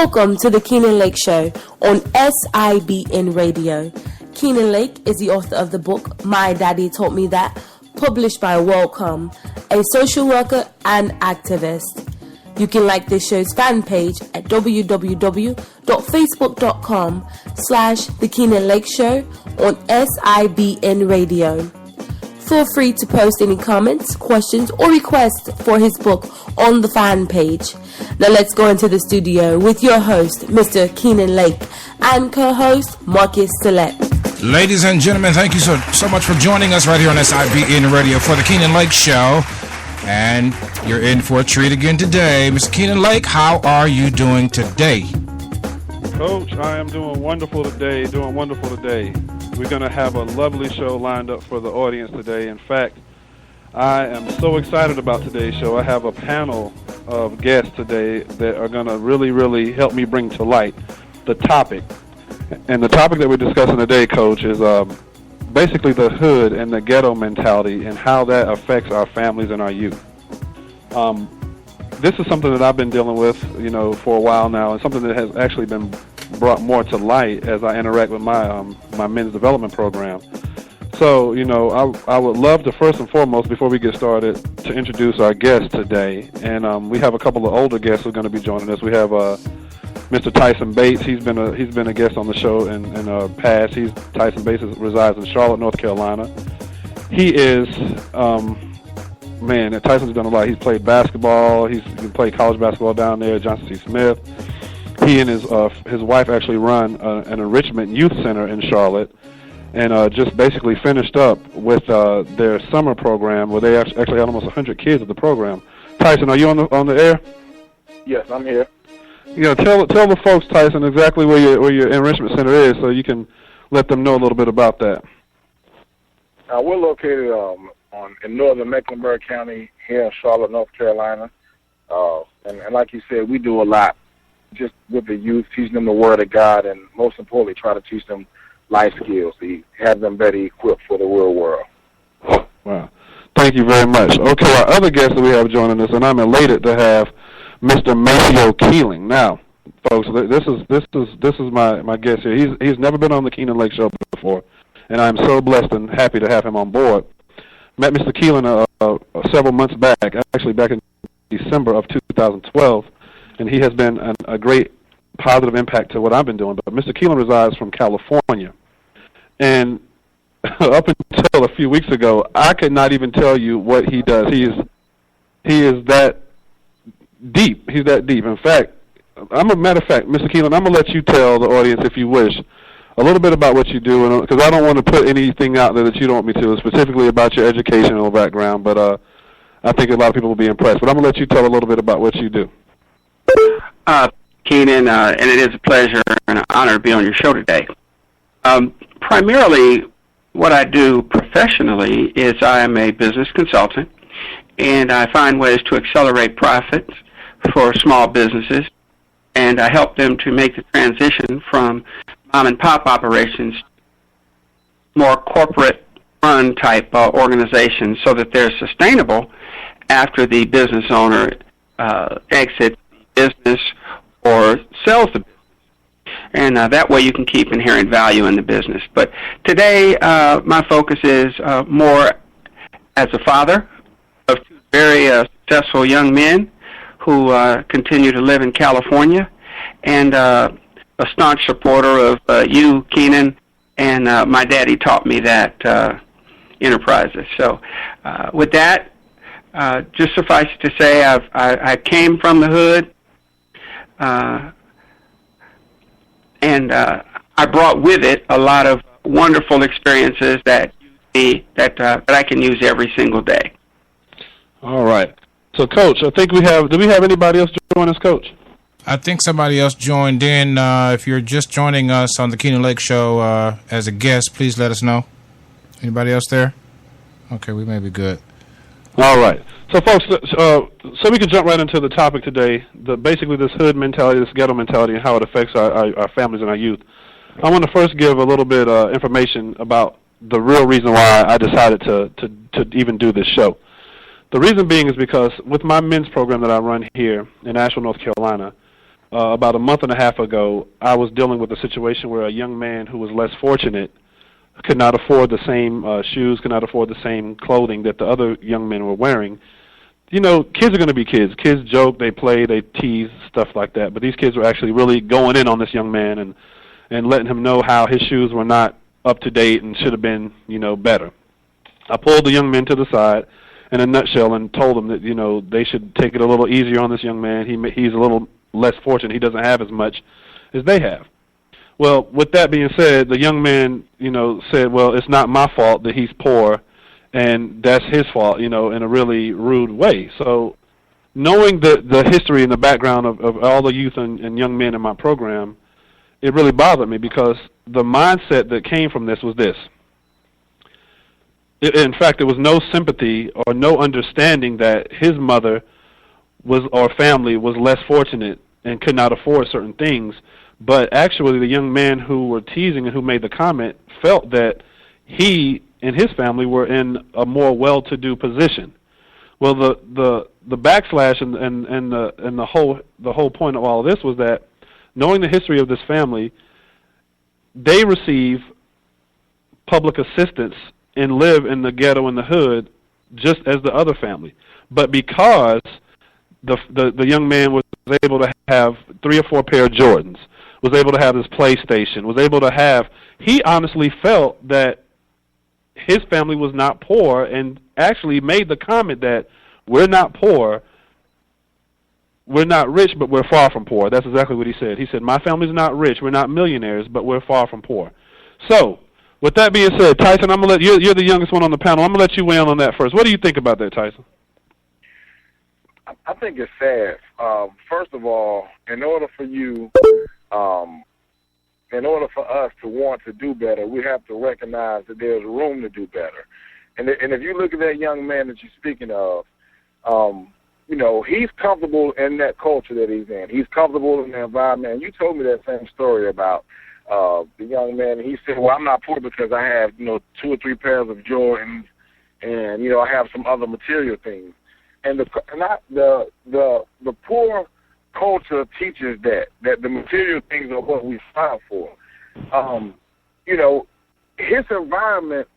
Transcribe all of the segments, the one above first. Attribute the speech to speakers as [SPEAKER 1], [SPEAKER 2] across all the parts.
[SPEAKER 1] Welcome to the Keenan Lake Show on SIBN Radio. Keenan Lake is the author of the book My Daddy Taught Me That, published by Welcome, a social worker and activist. You can like this show's fan page at www.facebook.com/The Keenan Lake Show on SIBN Radio. Feel free to post any comments, questions, or requests for his book on the fan page. Now let's go into the studio with your host, Mr. Keenan Lake, and co-host, Marcus Select.
[SPEAKER 2] Ladies and gentlemen, thank you so much for joining us right here on SIBN Radio for the Keenan Lake Show. And you're in for a treat again today. Mr. Keenan Lake, how are you doing today?
[SPEAKER 3] Coach, I am doing wonderful today, We're going to have a lovely show lined up for the audience today. In fact, I am so excited about today's show. I have a panel of guests today that are going to really help me bring to light the topic. And the topic that we're discussing today, Coach, is basically the hood and the ghetto mentality and how that affects our families and our youth. This is something that I've been dealing with, for a while now, and something that has actually been brought more to light as I interact with my my men's development program. So, I would love to first and foremost, before we get started, to introduce our guest today. And we have a couple of older guests who are going to be joining us. We have Mr. Tyson Bates. He's been a guest on the show in past. Tyson Bates resides in Charlotte, North Carolina. He is Tyson's done a lot. He's played basketball. He's played college basketball down there at Johnson C. Smith. He and his wife actually run an enrichment youth center in Charlotte, and just basically finished up with their summer program where they actually had almost 100 kids at the program. Tyson, are you on the air?
[SPEAKER 4] Yes, I'm here.
[SPEAKER 3] Tell the folks, Tyson, exactly where your enrichment center is, so you can let them know a little bit about that.
[SPEAKER 4] We're located in northern Mecklenburg County here in Charlotte, North Carolina, and like you said, we do a lot just with the youth, teaching them the Word of God, and most importantly, try to teach them life skills to have them better equipped for the real world.
[SPEAKER 3] Wow. Thank you very much. Okay, our other guest that we have joining us, and I'm elated to have Mr. Maceo Keeling. Now, folks, this is my guest here. He's never been on the Keenan Lake Show before, and I'm so blessed and happy to have him on board. Met Mr. Keeling several months back, actually back in December of 2012, and he has been a great positive impact to what I've been doing. But Mr. Keeling resides from California, and up until a few weeks ago, I could not even tell you what he does. He is that deep. He's that deep. In fact, matter of fact, Mr. Keeling, I'm going to let you tell the audience, if you wish, a little bit about what you do, because I don't want to put anything out there that you don't want me to, specifically about your educational background, but I think a lot of people will be impressed. But I'm going to let you tell a little bit about what you do.
[SPEAKER 5] Keenan, and it is a pleasure and an honor to be on your show today. Primarily, what I do professionally is I am a business consultant, and I find ways to accelerate profits for small businesses, and I help them to make the transition from mom-and-pop operations to more corporate-run type organizations so that they're sustainable after the business owner exits the business or sells the business. And that way you can keep inherent value in the business. But today my focus is more as a father of two very successful young men who continue to live in California, and a staunch supporter of you, Keenan, and My Daddy Taught Me That enterprises. So with that, just suffice it to say I came from the hood, and I brought with it a lot of wonderful experiences that I can use every single day.
[SPEAKER 3] All right. So, Coach, I think do we have anybody else join us, Coach?
[SPEAKER 2] I think somebody else joined in. If you're just joining us on the Keenan Lake Show as a guest, please let us know. Anybody else there? Okay, we may be good.
[SPEAKER 3] All right. So, folks, so we can jump right into the topic today, basically this hood mentality, this ghetto mentality, and how it affects our families and our youth. I want to first give a little bit of information about the real reason why I decided to even do this show. The reason being is because with my men's program that I run here in Asheville, North Carolina, about a month and a half ago, I was dealing with a situation where a young man who was less fortunate could not afford the same shoes, could not afford the same clothing that the other young men were wearing. You know, kids are going to be kids. Kids joke, they play, they tease, stuff like that. But these kids were actually really going in on this young man and letting him know how his shoes were not up to date and should have been, you know, better. I pulled the young men to the side in a nutshell and told them that, you know, they should take it a little easier on this young man. He's a little less fortunate. He doesn't have as much as they have. Well, with that being said, the young man, you know, said, well, it's not my fault that he's poor, and that's his fault, you know, in a really rude way. So knowing the history and the background of all the youth and young men in my program, it really bothered me because the mindset that came from this was this. In fact, there was no sympathy or no understanding that his mother or family was less fortunate and could not afford certain things. But actually, the young man who were teasing and who made the comment felt that he and his family were in a more well-to-do position. Well, the backslash and the whole point of all of this was that, knowing the history of this family, they receive public assistance and live in the ghetto in the hood just as the other family. But because the young man was able to have 3 or 4 pair of Jordans, was able to have his PlayStation, was able to have, he honestly felt that his family was not poor and actually made the comment that we're not poor, we're not rich, but we're far from poor. That's exactly what he said. He said, my family's not rich, we're not millionaires, but we're far from poor. So, with that being said, Tyson, I'm gonna let you're the youngest one on the panel. I'm gonna let you weigh in on that first. What do you think about that, Tyson?
[SPEAKER 4] I think it's sad. First of all, in order for us to want to do better, we have to recognize that there's room to do better. And if you look at that young man that you're speaking of, you know, he's comfortable in that culture that he's in. He's comfortable in the environment. And you told me that same story about the young man. And he said, well, I'm not poor because I have, you know, 2 or 3 pairs of Jordans and, you know, I have some other material things. And the poor culture teaches that the material things are what we strive for. You know, his environment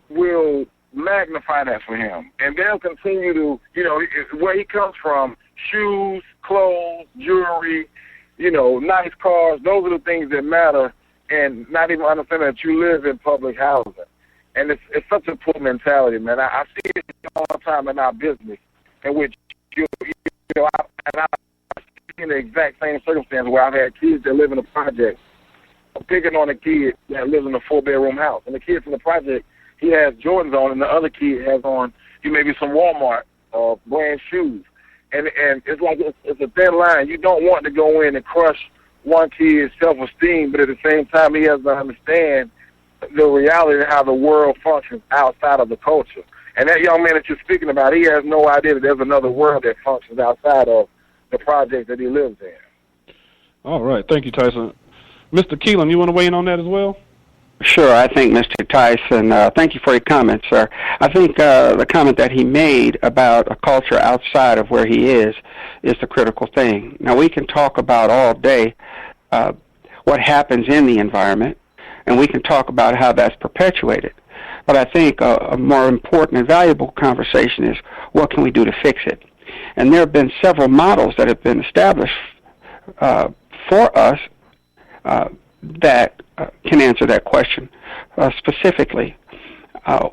[SPEAKER 4] will magnify that for him, and they'll continue to, you know, where he comes from, shoes, clothes, jewelry, you know, nice cars, those are the things that matter, and not even understanding that you live in public housing. And it's such a poor mentality, man. I see it all the time in our business, in which, you know, I've seen the exact same circumstance where I've had kids that live in a project. I'm picking on a kid that lives in a 4-bedroom house, and the kid from the project, he has Jordans on, and the other kid has on, maybe some Walmart brand shoes. And it's like it's a thin line. You don't want to go in and crush one kid's self-esteem, but at the same time, he has to understand the reality of how the world functions outside of the culture. And that young man that you're speaking about, he has no idea that there's another world that functions outside of the project that he lives in.
[SPEAKER 3] All right. Thank you, Tyson. Mr. Keelan, you want to weigh in on that as well?
[SPEAKER 5] Sure. I think Mr. Tyson, thank you for your comment, sir. I think the comment that he made about a culture outside of where he is the critical thing. Now, we can talk about all day what happens in the environment, and we can talk about how that's perpetuated. But I think a more important and valuable conversation is what can we do to fix it? And there have been several models that have been established for us that can answer that question specifically.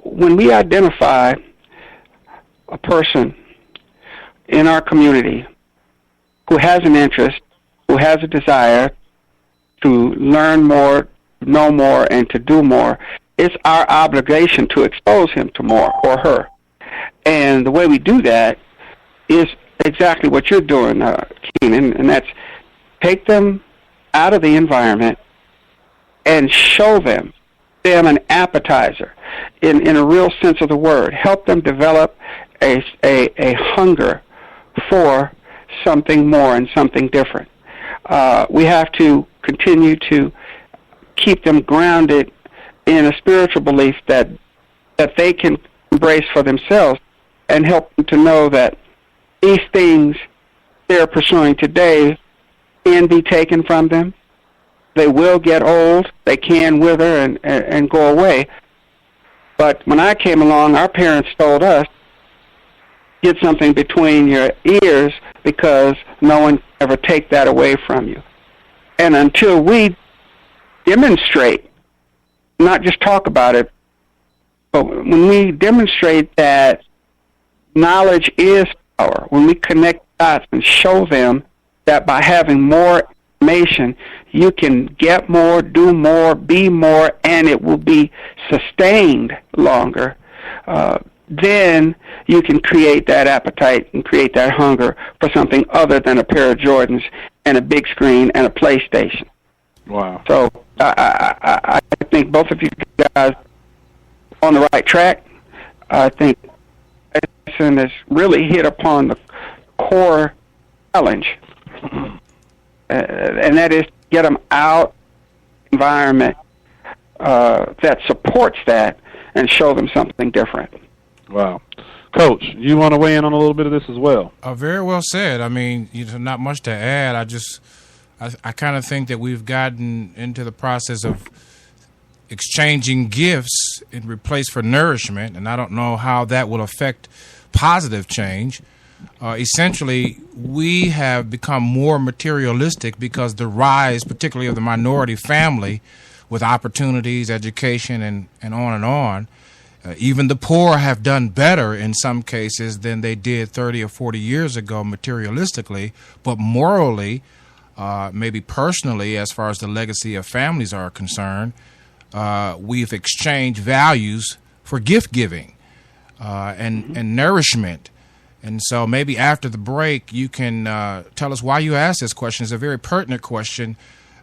[SPEAKER 5] When we identify a person in our community who has an interest, who has a desire to learn more, know more, and to do more, it's our obligation to expose him to more, or her. And the way we do that is exactly what you're doing, Keenan, and that's take them out of the environment and show them an appetizer in a real sense of the word. Help them develop a hunger for something more and something different. We have to continue to keep them grounded in a spiritual belief that they can embrace for themselves, and help them to know that these things they're pursuing today can be taken from them. They will get old. They can wither and go away. But when I came along, our parents told us, get something between your ears because no one can ever take that away from you. And until we demonstrate, not just talk about it, but when we demonstrate that knowledge is power, when we connect dots and show them that by having more information, you can get more, do more, be more, and it will be sustained longer, then you can create that appetite and create that hunger for something other than a pair of Jordans and a big screen and a PlayStation.
[SPEAKER 3] Wow.
[SPEAKER 5] So I think both of you guys are on the right track. I think Edison has really hit upon the core challenge, and that is to get them out environment that supports that and show them something different.
[SPEAKER 3] Wow. Coach, you want to weigh in on a little bit of this as well?
[SPEAKER 2] Very well said. I mean, not much to add. I kind of think that we've gotten into the process of exchanging gifts in replace for nourishment, and I don't know how that will affect positive change. Essentially, we have become more materialistic because the rise, particularly of the minority family, with opportunities, education, and on. Even the poor have done better in some cases than they did 30 or 40 years ago materialistically, but morally, maybe personally, as far as the legacy of families are concerned, we've exchanged values for gift giving and nourishment. And so maybe after the break, you can tell us why you asked this question. It's a very pertinent question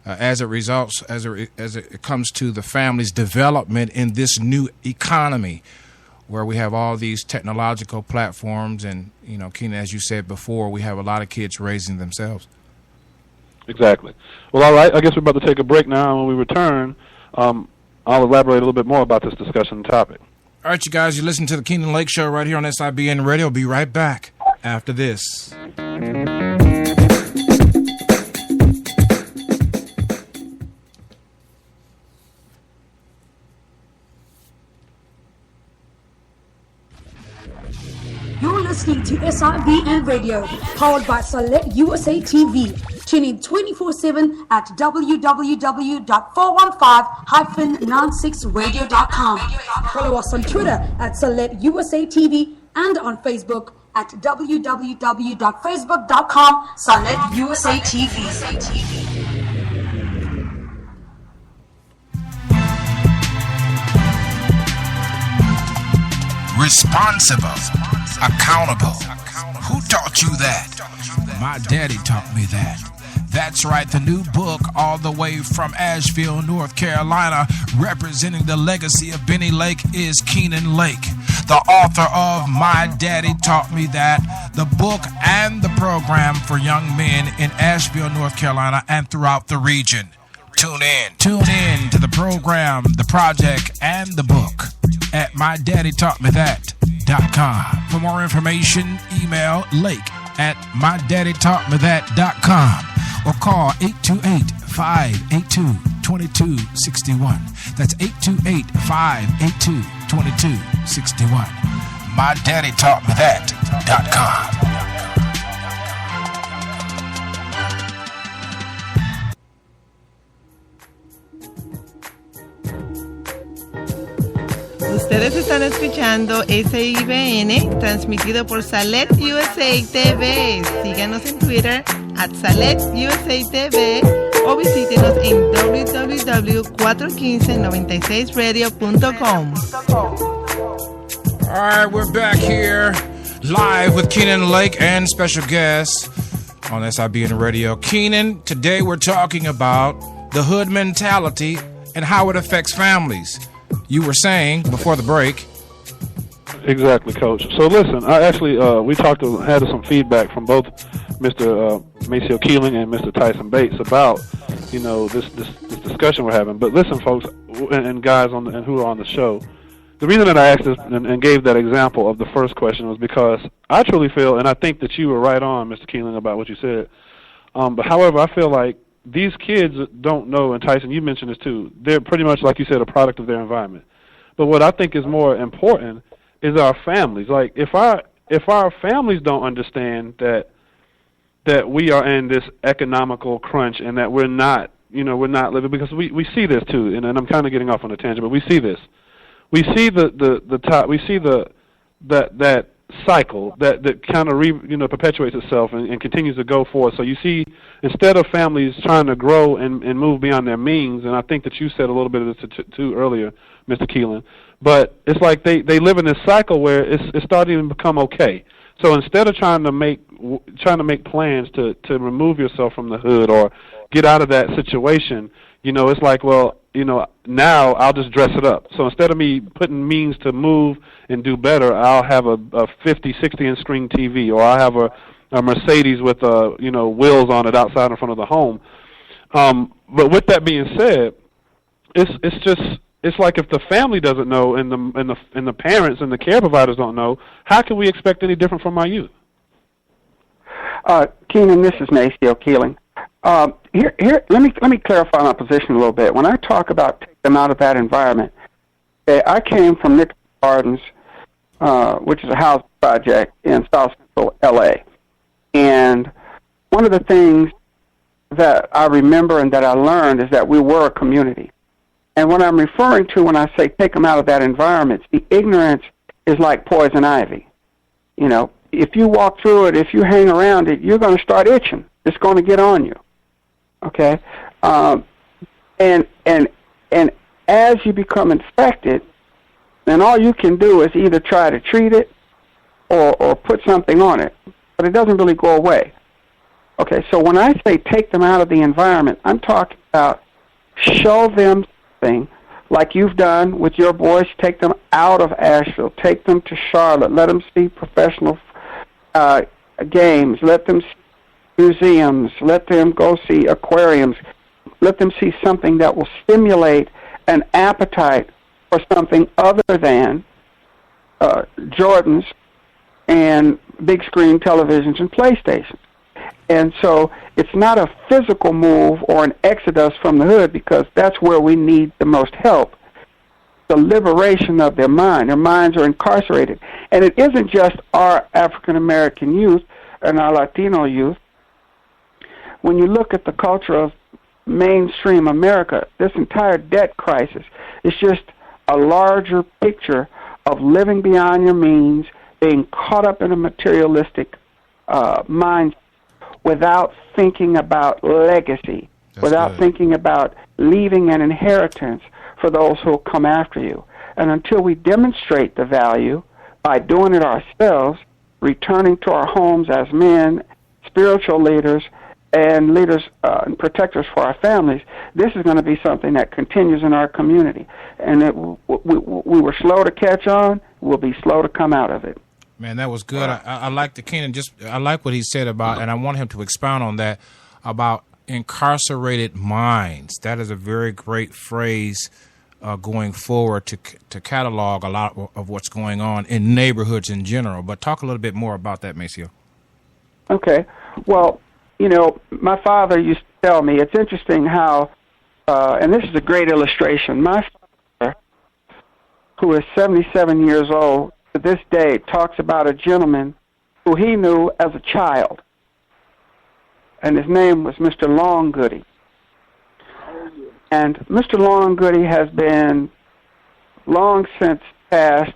[SPEAKER 2] as it comes to the family's development in this new economy, where we have all these technological platforms, and Keenan, as you said before, we have a lot of kids raising themselves.
[SPEAKER 3] Exactly. Well, all right. I guess we're about to take a break now, and when we return, I'll elaborate a little bit more about this discussion topic.
[SPEAKER 2] All right, you guys, you listen to the Keenan Lake Show right here on SIBN Radio. We'll be right back after this.
[SPEAKER 6] You're listening to SIBN Radio, powered by Select USA TV. Tune in 24/7 at www.415-96radio.com. Follow us on Twitter at Select USA TV and on Facebook at www.facebook.com/Select USA TV.
[SPEAKER 2] Responsible, accountable. Who taught you that? My daddy taught me that. That's right, the new book, all the way from Asheville, North Carolina, representing the legacy of Benny Lake, is Keenan Lake, the author of My Daddy Taught Me That, the book and the program for young men in Asheville, North Carolina, and throughout the region. Tune in to the program, the project, and the book at MyDaddyTaughtMeThat.com. For more information, email lake@MyDaddyTaughtMeThat.com or call 828-582-2261. That's 828-582-2261. MyDaddyTaughtMeThat.com.
[SPEAKER 7] Ustedes están escuchando SIBN, transmitido por Select USA TV. Síganos en Twitter @SelectUSATV o visítenos en www.41596radio.com.
[SPEAKER 2] All right, we're back here live with Keenan Lake and special guests on SIBN Radio. Keenan, today we're talking about the hood mentality and how it affects families. You were saying before the break.
[SPEAKER 3] Exactly, Coach. So listen, I actually we had some feedback from both Mr. Maceo Keeling and Mr. Tyson Bates about this discussion we're having. But listen, folks, and guys who are on the show, the reason that I asked this and gave that example of the first question was because I truly feel, and I think that you were right on, Mr. Keeling, about what you said. But however, I feel like these kids don't know, and Tyson, you mentioned this too, they're pretty much, like you said, a product of their environment. But what I think is more important is our families. Like, if our families don't understand that we are in this economical crunch and that we're not living, because we see this too, and I'm kind of getting off on a tangent, but we see this. We see that cycle that kind of perpetuates itself and continues to go forward. So you see, instead of families trying to grow and move beyond their means, and I think that you said a little bit of this too earlier, Mr. Keelan, but it's like they live in this cycle where it's starting to become okay. So instead of trying to make plans to remove yourself from the hood or get out of that situation, it's like, well, now I'll just dress it up. So instead of me putting means to move and do better, I'll have a 50, 60-inch screen TV, or I'll have a Mercedes with wheels on it outside in front of the home. But with that being said, it's like if the family doesn't know and the parents and the care providers don't know, how can we expect any different from our youth?
[SPEAKER 5] Keenan, this is Maceo Keeling. Here, let me clarify my position a little bit. When I talk about take them out of that environment, I came from Nick Gardens, which is a housing project in South Central L.A. And one of the things that I remember and that I learned is that we were a community. And what I'm referring to when I say take them out of that environment, the ignorance is like poison ivy. If you walk through it, if you hang around it, you're going to start itching. It's going to get on you. Okay? And as you become infected, then all you can do is either try to treat it or put something on it. But it doesn't really go away. Okay, so when I say take them out of the environment, I'm talking about show them something like you've done with your boys. Take them out of Asheville. Take them to Charlotte. Let them see professional games. Let them see museums. Let them go see aquariums. Let them see something that will stimulate an appetite for something other than Jordans and big screen televisions and PlayStations. And so it's not a physical move or an exodus from the hood, because that's where we need the most help. The liberation of their mind. Their minds are incarcerated. And it isn't just our African-American youth and our Latino youth. When you look at the culture of mainstream America, this entire debt crisis is just a larger picture of living beyond your means, being caught up in a materialistic mind without thinking about legacy, without thinking about leaving an inheritance for those who will come after you. And until we demonstrate the value by doing it ourselves, returning to our homes as men, spiritual leaders, and leaders and protectors for our families, this is going to be something that continues in our community. And we were slow to catch on. We'll be slow to come out of it.
[SPEAKER 2] Man, that was good. I like the Kenan. I like what he said about, and I want him to expound on that, about incarcerated minds. That is a very great phrase going forward to catalog a lot of what's going on in neighborhoods in general. But talk a little bit more about that, Maceo.
[SPEAKER 5] Okay. Well, my father used to tell me, it's interesting how, and this is a great illustration, my father, who is 77 years old, to this day talks about a gentleman who he knew as a child, and his name was Mr. Longgoody. And Mr. Longgoody has been long since passed,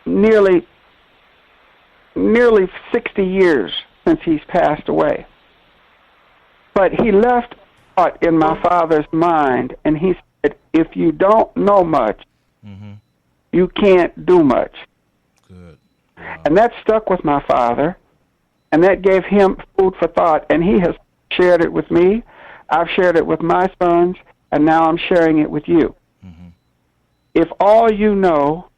[SPEAKER 5] nearly 60 years since he's passed away. But he left a thought in my father's mind, and he said, if you don't know much, you can't do much.
[SPEAKER 2] Good. Wow.
[SPEAKER 5] And that stuck with my father, and that gave him food for thought, and he has shared it with me. I've shared it with my sons, and now I'm sharing it with you. If all you know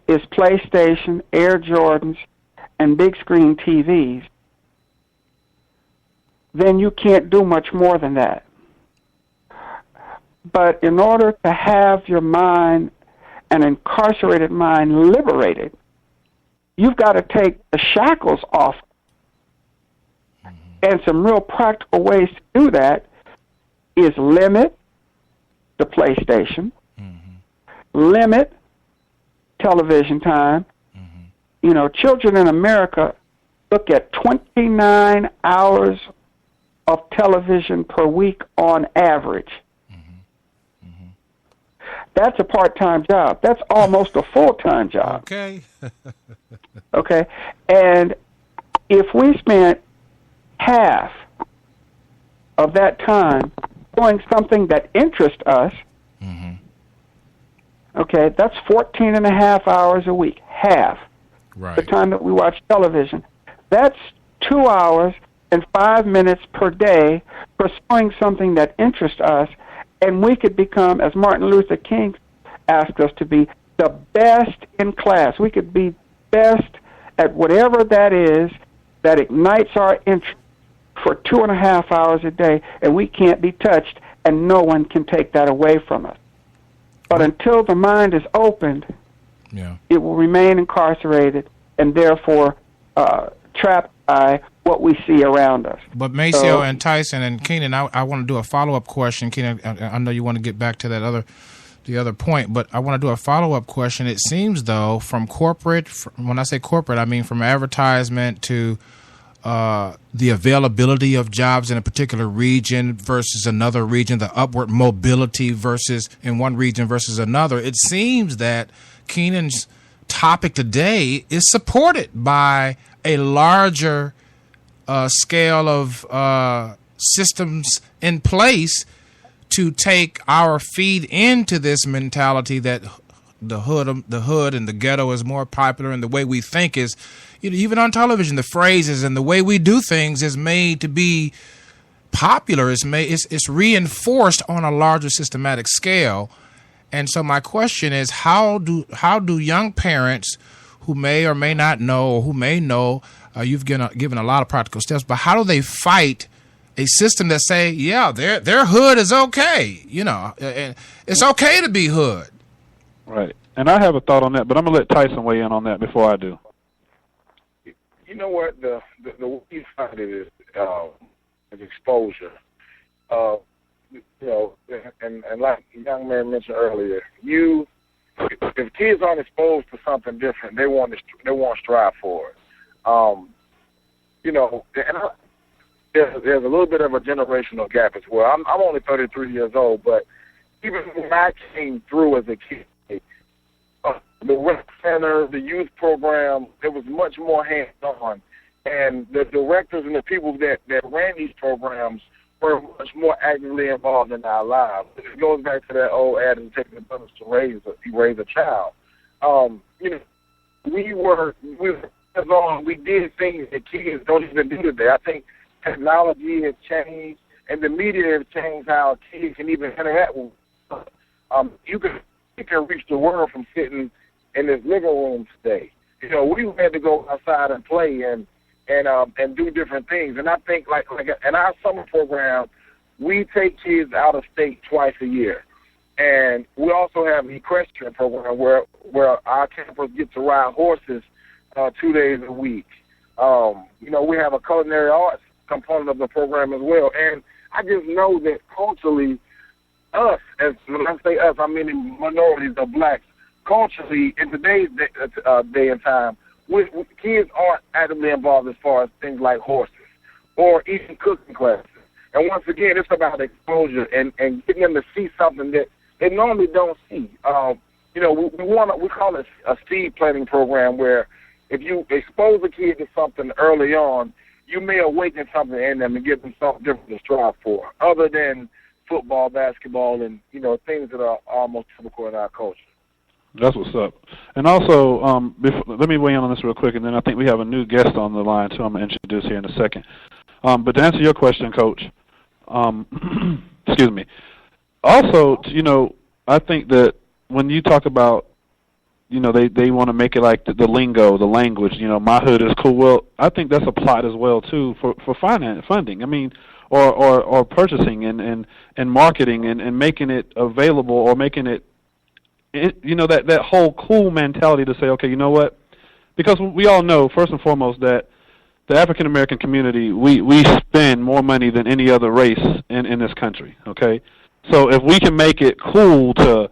[SPEAKER 5] is PlayStation, Air Jordans, and big screen TVs, then you can't do much more than that. But in order to have your mind, an incarcerated mind, liberated, you've got to take the shackles off. And some real practical ways to do that is limit the PlayStation, limit television time. You know, children in America look at 29 hours of television per week on average. That's a part-time job. That's almost a full-time job.
[SPEAKER 2] Okay.
[SPEAKER 5] Okay? And if we spent half of that time doing something that interests us, okay, that's 14 and a half hours a week, half the time that we watch television. That's 2 hours and 5 minutes per day pursuing something that interests us, and we could become, as Martin Luther King asked us to be, the best in class. We could be best at whatever that is that ignites our interest for 2.5 hours a day, and we can't be touched, and no one can take that away from us. But until the mind is opened, it will remain incarcerated and therefore trapped by what we see around us.
[SPEAKER 2] But Maceo and Tyson and Keenan, I want to do a follow-up question. Keenan, I know you want to get back to that the other point, but I want to do a follow-up question. It seems, though, from corporate, when I say corporate, I mean from advertisement to the availability of jobs in a particular region versus another region, the upward mobility versus in one region versus another. It seems that Keenan's topic today is supported by a larger scale of systems in place to take our feed into this mentality that the hood and the ghetto is more popular, and the way we think is, you know, even on television, the phrases and the way we do things is made to be popular. It's reinforced on a larger systematic scale. And so my question is, how do young parents who may or may not know, or who may know, you've given a lot of practical steps, but how do they fight a system that say, yeah, their hood is okay, you know, and it's okay to be hood.
[SPEAKER 3] Right. And I have a thought on that, but I'm going to let Tyson weigh in on that before I do.
[SPEAKER 4] You know what? The way you find it is exposure. You know, and like the young man mentioned earlier, if kids aren't exposed to something different, they want to strive for it. You know, and there's a little bit of a generational gap as well. I'm only 33 years old, but even when I came through as a kid, the rec center, the youth program, it was much more hands-on. And the directors and the people that ran these programs were much more actively involved in our lives. It goes back to that old adage, taking the brothers to raise a child. You know, we were hands-on. We did things that kids don't even do today. I think technology has changed, and the media has changed how kids can even interact with you can reach the world from sitting in this living room today. You know, we had to go outside and play and do different things. And I think like in our summer program, we take kids out of state twice a year. And we also have the equestrian program where our campers get to ride horses 2 days a week. You know, we have a culinary arts component of the program as well. And I just know that culturally, us, when I say us, I mean the minorities of blacks, culturally, in today's day and time, kids aren't actively involved as far as things like horses or even cooking classes. And once again, it's about exposure and getting them to see something that they normally don't see. You know, we call it a seed planting program, where if you expose a kid to something early on, you may awaken something in them and give them something different to strive for, other than football, basketball, and, you know, things that are almost typical in our culture.
[SPEAKER 3] That's what's up. And also, let me weigh in on this real quick, and then I think we have a new guest on the line, too, I'm going to introduce here in a second. But to answer your question, Coach, excuse me, also, you know, I think that when you talk about, you know, they want to make it like the lingo, the language, you know, my hood is cool. Well, I think that's applied as well, too, for funding. I mean, or purchasing and marketing and making it available, or making it, you know, that whole cool mentality to say, okay, you know what? Because we all know, first and foremost, that the African American community, we spend more money than any other race in this country. Okay, so if we can make it cool to,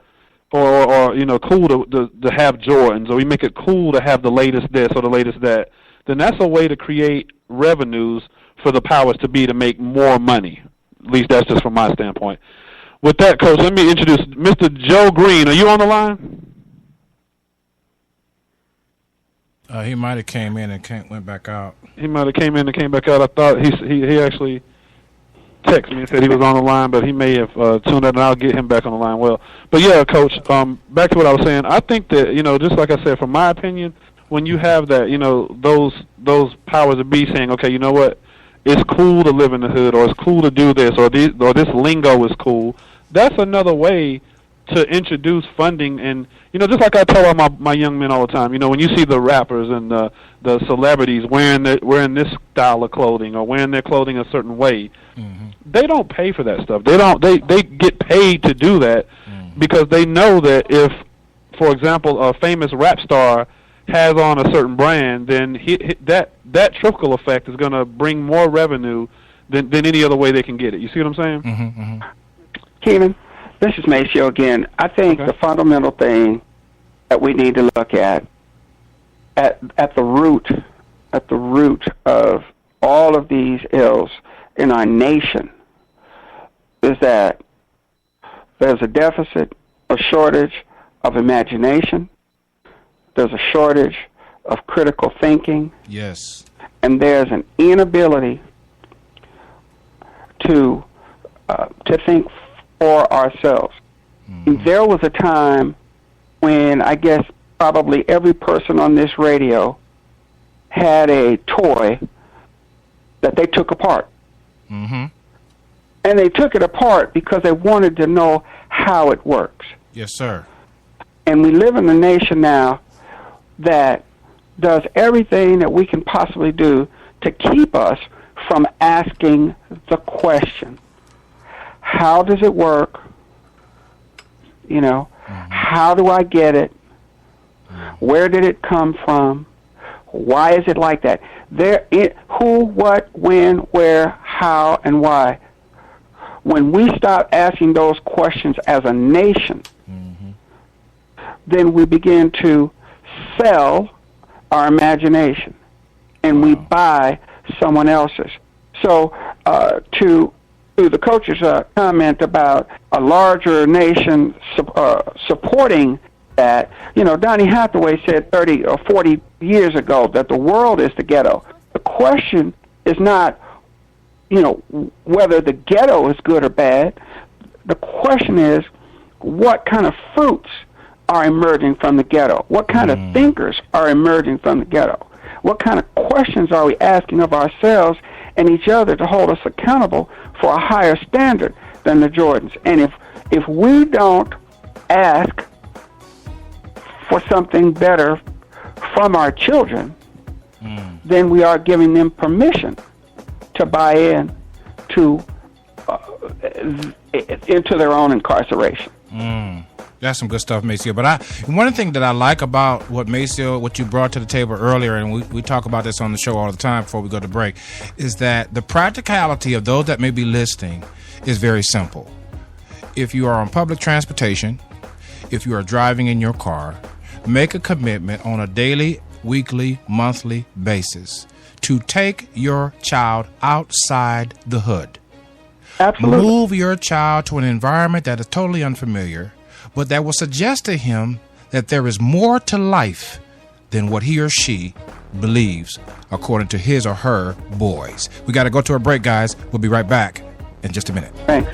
[SPEAKER 3] or cool to have Jordans, or we make it cool to have the latest this or the latest that, then that's a way to create revenues for the powers to be to make more money. At least that's just from my standpoint. With that, Coach, let me introduce Mr. Joe Green. Are you on the line?
[SPEAKER 2] He might have came in and went back out.
[SPEAKER 3] He might have came in and came back out. I thought he actually texted me and said he was on the line, but he may have tuned out, and I'll get him back on the line. Well, but yeah, Coach, back to what I was saying. I think that, just like I said, from my opinion, when you have that, those powers that be saying, okay, you know what, it's cool to live in the hood, or it's cool to do this, or this lingo is cool. That's another way to introduce funding. And just like I tell all my young men all the time, when you see the rappers and the celebrities wearing this style of clothing, or wearing their clothing a certain way, they don't pay for that stuff. They get paid to do that because they know that if, for example, a famous rap star has on a certain brand, then that trickle effect is going to bring more revenue than any other way they can get it. You see what I'm saying?
[SPEAKER 5] Keenan, this is Maceo again. I think the fundamental thing that we need to look at the root of all of these ills in our nation is that there's a deficit, a shortage of imagination. There's a shortage of critical thinking.
[SPEAKER 2] Yes.
[SPEAKER 5] And there's an inability to think for ourselves. There was a time when I guess probably every person on this radio had a toy that they took apart. And they took it apart because they wanted to know how it works.
[SPEAKER 2] Yes, sir.
[SPEAKER 5] And we live in a nation now that does everything that we can possibly do to keep us from asking the question, how does it work? How do I get it? Where did it come from? Why is it like that? Who, what, when, where, how, and why. When we stop asking those questions as a nation, then we begin to sell our imagination, and we buy someone else's. So to the coach's comment about a larger nation supporting that, Donny Hathaway said 30 or 40 years ago that the world is the ghetto. The question is not, whether the ghetto is good or bad. The question is, what kind of fruits are emerging from the ghetto? What kind of thinkers are emerging from the ghetto? What kind of questions are we asking of ourselves and each other to hold us accountable for a higher standard than the Jordans? And if we don't ask for something better from our children, then we are giving them permission to buy in to into their own incarceration.
[SPEAKER 2] That's some good stuff, Maceo. But one thing that I like about what you brought to the table earlier, and we talk about this on the show all the time before we go to break, is that the practicality of those that may be listening is very simple. If you are on public transportation, if you are driving in your car, make a commitment on a daily, weekly, monthly basis to take your child outside the hood.
[SPEAKER 5] Absolutely.
[SPEAKER 2] Move your child to an environment that is totally unfamiliar, but that will suggest to him that there is more to life than what he or she believes, according to his or her boys. We got to go to a break, guys. We'll be right back in just a minute.
[SPEAKER 5] Thanks.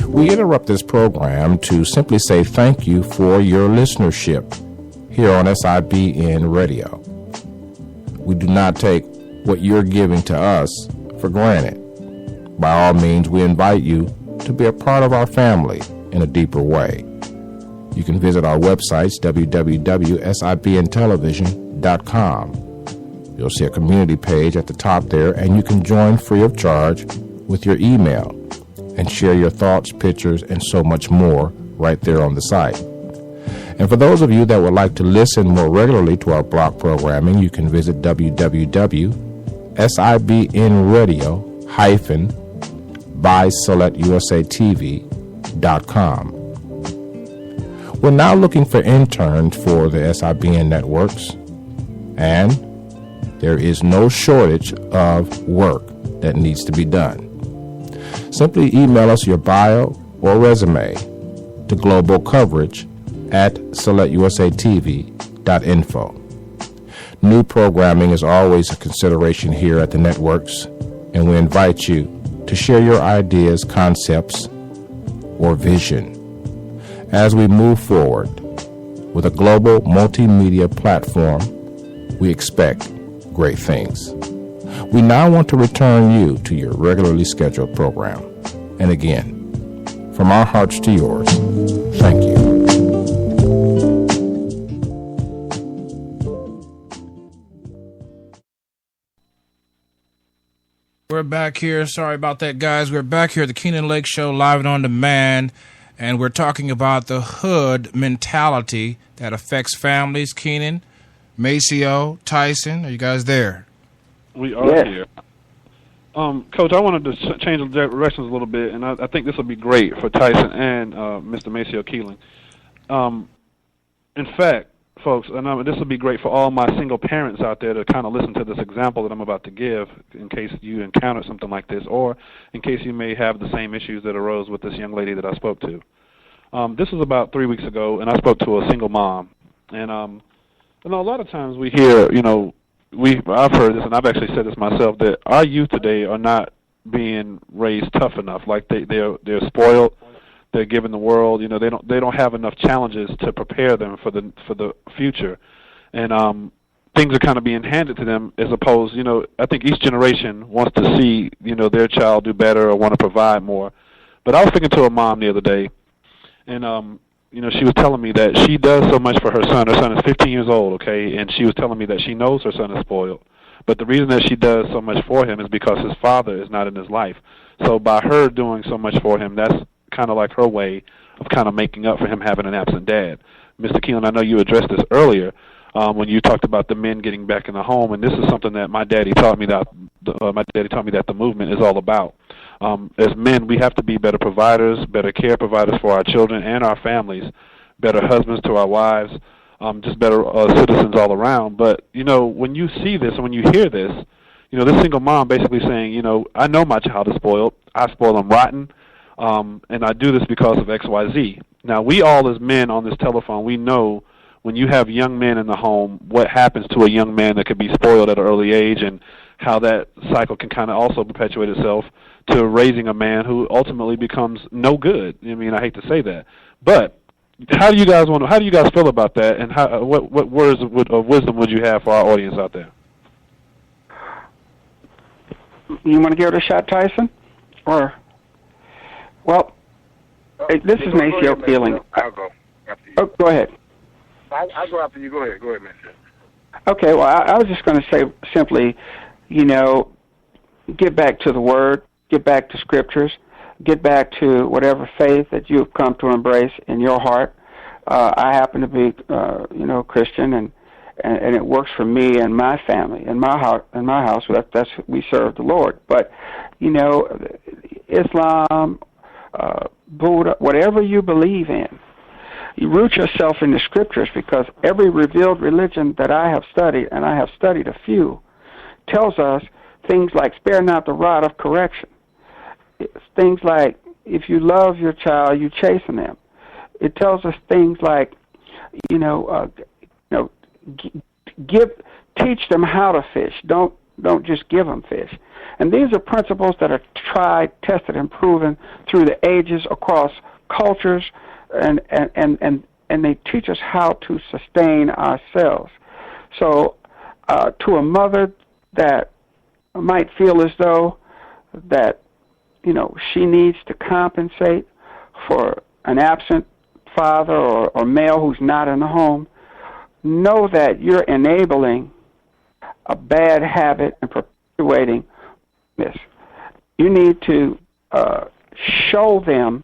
[SPEAKER 8] We interrupt this program to simply say thank you for your listenership here on SIBN Radio. We do not take what you're giving to us for granted. By all means, we invite you to be a part of our family in a deeper way. You can visit our websites, www.sibntelevision.com. You'll see a community page at the top there, and you can join free of charge with your email and share your thoughts, pictures, and so much more right there on the site. And for those of you that would like to listen more regularly to our block programming, you can visit www.sibnradio-by-SelectUSATV.com. We're now looking for interns for the SIBN networks, and there is no shortage of work that needs to be done. Simply email us your bio or resume to globalcoverage@selectusatv.info. New programming is always a consideration here at the networks, and we invite you to share your ideas, concepts, or vision. As we move forward with a global multimedia platform, we expect great things. We now want to return you to your regularly scheduled program. And again, from our hearts to yours, thank you.
[SPEAKER 2] We're back here. Sorry about that, guys. We're back here at the Keenan Lake Show, live and on demand, and we're talking about the hood mentality that affects families. Keenan, Maceo, Tyson, are you guys there?
[SPEAKER 3] We are here. Coach, I wanted to change the directions a little bit, and I think this will be great for Tyson and Mr. Maceo Keeling. In fact, folks, and this will be great for all my single parents out there to kind of listen to this example that I'm about to give in case you encounter something like this, or in case you may have the same issues that arose with this young lady that I spoke to. This was about 3 weeks ago, and I spoke to a single mom. And a lot of times we hear, I've heard this, and I've actually said this myself, that our youth today are not being raised tough enough. Like they're spoiled. They're given the world. They don't have enough challenges to prepare them for the future, and things are kind of being handed to them as opposed. I think each generation wants to see their child do better or want to provide more. But I was thinking to a mom the other day, and she was telling me that she does so much for her son. Her son is 15 years old, okay, and she was telling me that she knows her son is spoiled. But the reason that she does so much for him is because his father is not in his life. So by her doing so much for him, that's kind of like her way of kind of making up for him having an absent dad. Mr. Keelan, I know you addressed this earlier when you talked about the men getting back in the home, and this is something that my daddy taught me that the movement is all about. As men, we have to be better providers, better care providers for our children and our families, better husbands to our wives, just better citizens all around. But, when you see this and when you hear this, this single mom basically saying, I know my child is spoiled. I spoil him rotten, and I do this because of X, Y, Z. Now, we all as men on this telephone, we know when you have young men in the home, what happens to a young man that could be spoiled at an early age and how that cycle can kind of also perpetuate itself to raising a man who ultimately becomes no good. I mean, I hate to say that, but how do you guys feel about that, and what words of wisdom would you have for our audience out there?
[SPEAKER 5] You want to give it a shot, Tyson? Or, well, this is Maceo Keeling.
[SPEAKER 4] I'll go after you.
[SPEAKER 5] Oh, go ahead.
[SPEAKER 4] I'll go after you. Go ahead, Maceo.
[SPEAKER 5] Okay, well, I was just going to say simply, get back to the Word, get back to Scriptures, get back to whatever faith that you've come to embrace in your heart. I happen to be, Christian, and it works for me and my family, in my house. That's we serve the Lord. But Islam, Buddha, whatever you believe in, you root yourself in the Scriptures, because every revealed religion that I have studied, and I have studied a few, tells us things like spare not the rod of correction. It's things like if you love your child, you chasten them. It tells us things like, teach them how to fish. Don't just give them fish. And these are principles that are tried, tested, and proven through the ages across cultures, and they teach us how to sustain ourselves. So, to a mother that might feel as though that, she needs to compensate for an absent father or male who's not in the home, know that you're enabling a bad habit and perpetuating this. You need to show them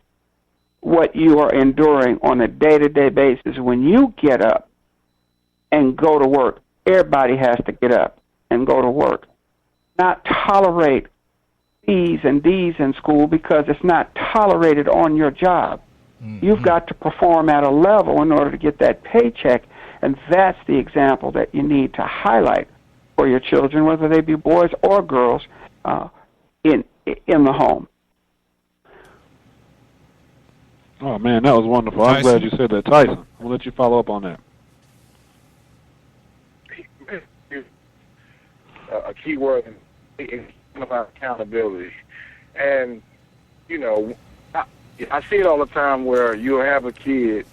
[SPEAKER 5] what you are enduring on a day-to-day basis. When you get up and go to work, everybody has to get up and go to work. Not tolerate C's and D's in school because it's not tolerated on your job. Mm-hmm. You've got to perform at a level in order to get that paycheck, and that's the example that you need to highlight for your children, whether they be boys or girls, in the home.
[SPEAKER 3] Oh, man, that was wonderful. I'm glad you said that. Tyson, I'll let you follow up on that.
[SPEAKER 4] A key word is about accountability. And, I see it all the time where you'll have a kid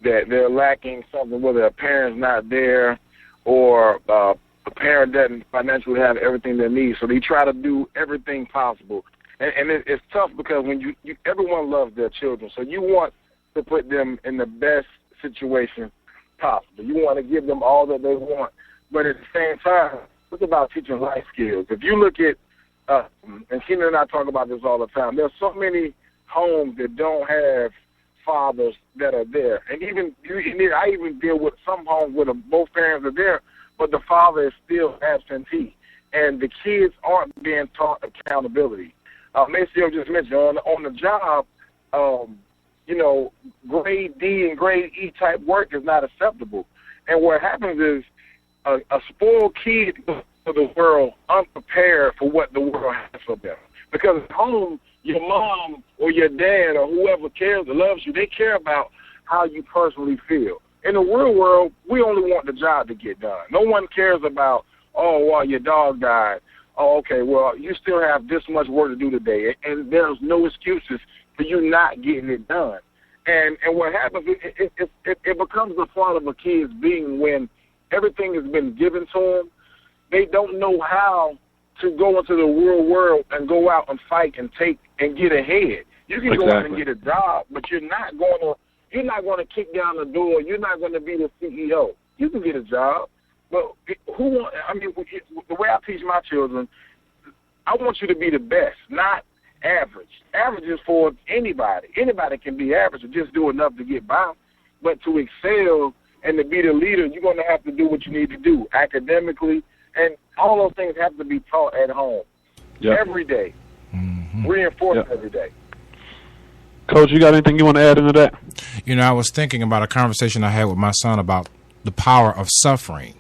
[SPEAKER 4] that they're lacking something, whether a parent's not there or a parent doesn't financially have everything they need. So they try to do everything possible. And it's tough because when everyone loves their children, so you want to put them in the best situation possible. You want to give them all that they want, but at the same time, it's about teaching life skills. If you look at, and Keenan and I talk about this all the time, there's so many homes that don't have fathers that are there, and I even deal with some homes where both parents are there, but the father is still absentee, and the kids aren't being taught accountability. Maceo just mentioned on the job, grade D and grade E type work is not acceptable. And what happens is a spoiled kid goes to the world unprepared for what the world has for them. Because at home, your mom or your dad or whoever cares or loves you, they care about how you personally feel. In the real world, we only want the job to get done. No one cares about, your dog died. Oh, okay, well, you still have this much work to do today, and there's no excuses for you not getting it done. And what happens, it becomes the fault of a kid's being when everything has been given to them. They don't know how to go into the real world and go out and fight and take and get ahead. You can go out and get a job, but you're not going to kick down the door. You're not going to be the CEO. You can get a job. But the way I teach my children, I want you to be the best, not average. Average is for anybody. Anybody can be average and just do enough to get by. But to excel and to be the leader, you're going to have to do what you need to do academically, and all those things have to be taught at home every day, reinforced every day.
[SPEAKER 3] Coach, you got anything you want to add into that?
[SPEAKER 2] I was thinking about a conversation I had with my son about the power of suffering.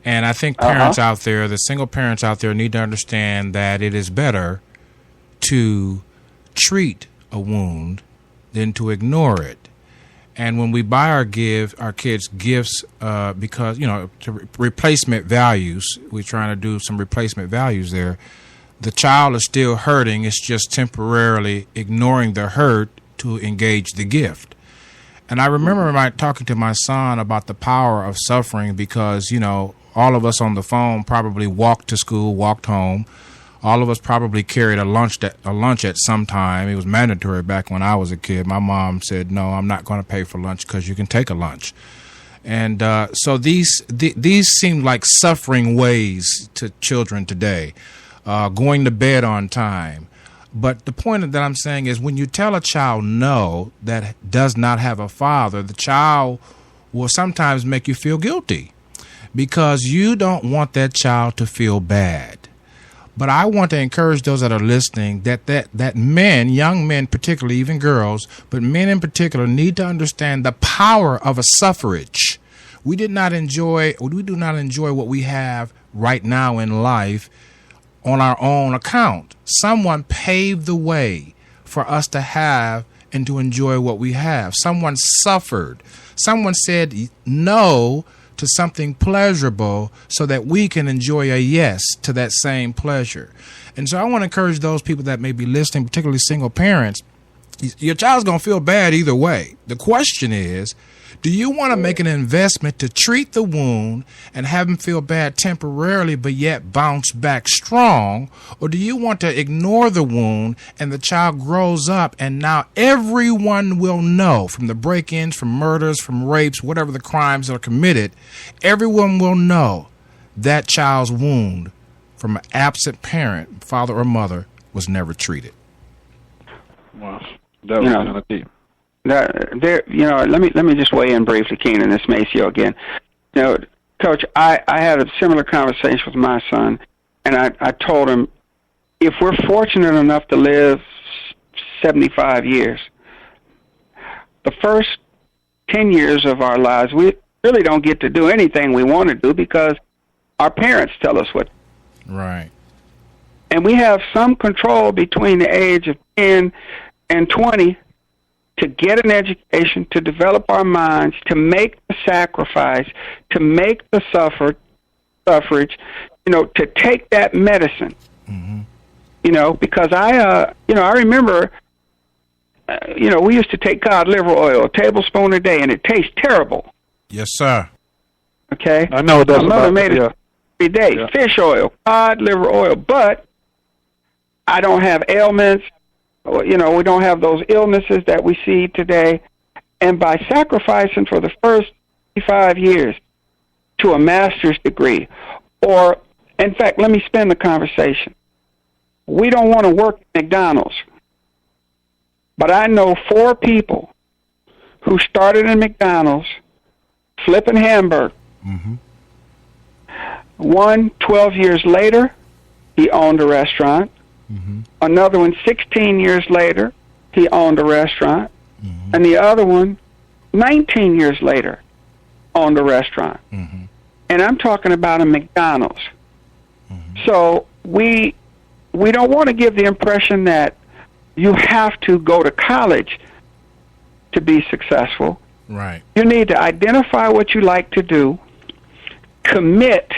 [SPEAKER 2] And I think parents out there, the single parents out there, need to understand that it is better to treat a wound than to ignore it. And when we buy our kids gifts, because, to replacement values, we're trying to do some replacement values there, the child is still hurting. It's just temporarily ignoring the hurt to engage the gift. And I remember talking to my son about the power of suffering because, all of us on the phone probably walked to school, walked home. All of us probably carried a lunch at some time. It was mandatory back when I was a kid. My mom said, no, I'm not going to pay for lunch because you can take a lunch. And so these seem like suffering ways to children today, going to bed on time. But the point that I'm saying is when you tell a child no that does not have a father, the child will sometimes make you feel guilty because you don't want that child to feel bad. But I want to encourage those that are listening that men, young men particularly, even girls, but men in particular need to understand the power of a suffrage. We do not enjoy what we have right now in life on our own account. Someone paved the way for us to have and to enjoy what we have. Someone suffered. Someone said no to something pleasurable so that we can enjoy a yes to that same pleasure. And so I want to encourage those people that may be listening, particularly single parents, Your child's going to feel bad either way. The question is, do you want to make an investment to treat the wound and have them feel bad temporarily but yet bounce back strong? Or do you want to ignore the wound and the child grows up and now everyone will know, from the break-ins, from murders, from rapes, whatever the crimes are committed, everyone will know that child's wound from an absent parent, father or mother, was never treated.
[SPEAKER 3] Wow. That was kind of deep.
[SPEAKER 5] Let me just weigh in briefly, Keenan. This Maceo again. Coach, I had a similar conversation with my son, and I told him, if we're fortunate enough to live 75 years, the first 10 years of our lives, we really don't get to do anything we want to do because our parents tell us what.
[SPEAKER 2] Right.
[SPEAKER 5] And we have some control between the age of 10 and 20 to get an education, to develop our minds, to make the sacrifice, to make the suffrage, to take that medicine. Mm-hmm. Because I remember, we used to take cod liver oil, a tablespoon a day, and it tastes terrible.
[SPEAKER 2] Yes, sir.
[SPEAKER 5] Okay?
[SPEAKER 3] I know what that's
[SPEAKER 5] My mother
[SPEAKER 3] about.
[SPEAKER 5] made it every day, fish oil, cod liver oil, but I don't have ailments. We don't have those illnesses that we see today. And by sacrificing for the first 5 years to a master's degree, or, in fact, let me spin the conversation. We don't want to work at McDonald's, but I know 4 people who started in McDonald's flipping hamburgers. Mm-hmm. One, 12 years later, he owned a restaurant. Mm-hmm. Another one, 16 years later, he owned a restaurant. Mm-hmm. And the other one, 19 years later, owned a restaurant. Mm-hmm. And I'm talking about a McDonald's. Mm-hmm. So we don't want to give the impression that you have to go to college to be successful.
[SPEAKER 2] Right.
[SPEAKER 5] You need to identify what you like to do, commit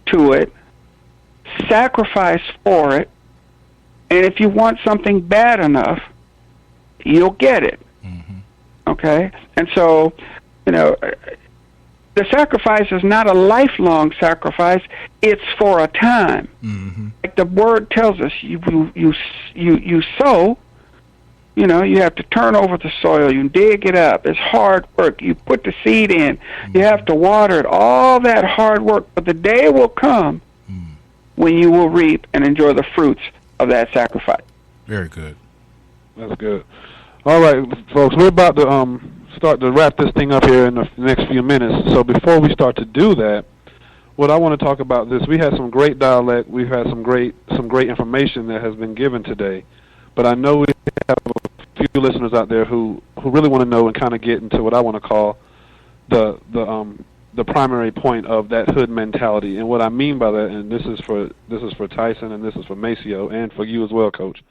[SPEAKER 5] to it, sacrifice for it, and if you want something bad enough, you'll get it. Mm-hmm. Okay? And so, the sacrifice is not a lifelong sacrifice. It's for a time. Mm-hmm. Like the word tells us, you sow, you have to turn over the soil. You dig it up. It's hard work. You put the seed in. Mm-hmm. You have to water it. All that hard work. But the day will come when you will reap and enjoy the fruits of that sacrifice.
[SPEAKER 2] Very good.
[SPEAKER 3] That's good. All right, folks, we're about to start to wrap this thing up here in the next few minutes. So before we start to do that, what I want to talk about this, we had some great dialect. We've had some great information that has been given today. But I know we have a few listeners out there who really want to know and kind of get into what I want to call the primary point of that hood mentality. And what I mean by that, and this is for Tyson and this is for Maceo and for you as well, Coach.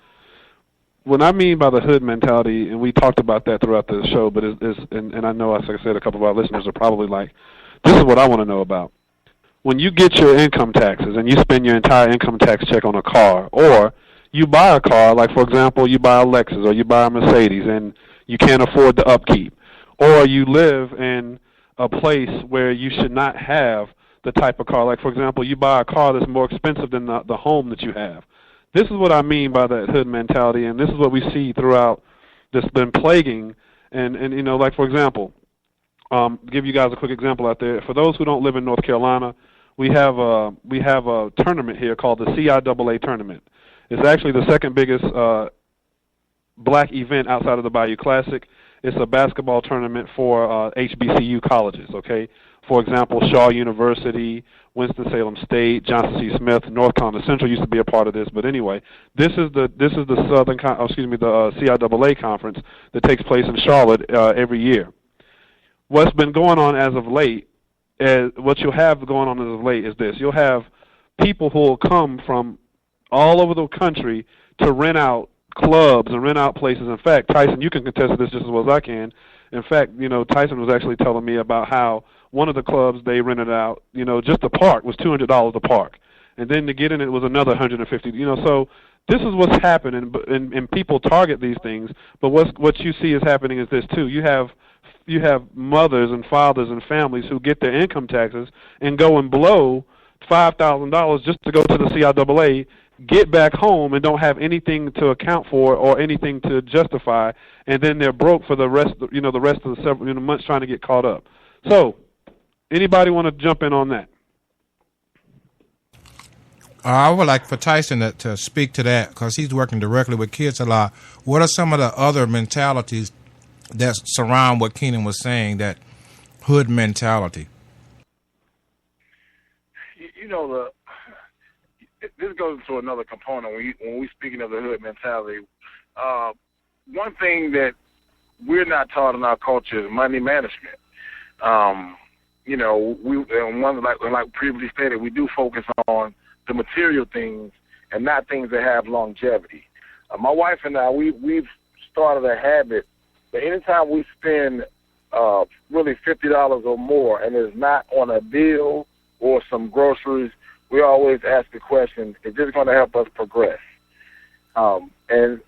[SPEAKER 3] What I mean by the hood mentality, and we talked about that throughout the show, but and I know, as I said, a couple of our listeners are probably like, this is what I want to know about. When you get your income taxes and you spend your entire income tax check on a car, or you buy a car, like for example, you buy a Lexus or you buy a Mercedes and you can't afford the upkeep, or you live in a place where you should not have the type of car. Like, for example, you buy a car that's more expensive than the home that you have. This is what I mean by that hood mentality, and this is what we see throughout that's been plaguing. And like, for example, give you guys a quick example out there. For those who don't live in North Carolina, we have a tournament here called the CIAA tournament. It's actually the second biggest black event outside of the Bayou Classic. It's a basketball tournament for HBCU colleges, okay? For example, Shaw University, Winston-Salem State, Johnson C. Smith, North Carolina Central used to be a part of this. But anyway, this is the CIAA conference that takes place in Charlotte every year. What's been going on as of late, what you'll have going on as of late is this. You'll have people who will come from all over the country to rent out clubs and rent out places. In fact, Tyson, you can contest this just as well as I can. In fact, Tyson was actually telling me about how one of the clubs they rented out, just the park was $200 a park. And then to get in it was another $150. So this is what's happening, and people target these things. But what you see is happening is this too. You have mothers and fathers and families who get their income taxes and go and blow $5,000 just to go to the CIAA, get back home and don't have anything to account for or anything to justify, and then they're broke for the rest of the several months trying to get caught up. So, anybody want to jump in on that?
[SPEAKER 2] I would like for Tyson to speak to that because he's working directly with kids a lot. What are some of the other mentalities that surround what Keenan was saying, that hood mentality?
[SPEAKER 4] This goes to another component when we speaking of the hood mentality. One thing that we're not taught in our culture is money management. Like previously stated, we do focus on the material things and not things that have longevity. My wife and I, we've started a habit that anytime we spend really $50 or more, and it's not on a bill or some groceries, we always ask the question, is this going to help us progress? And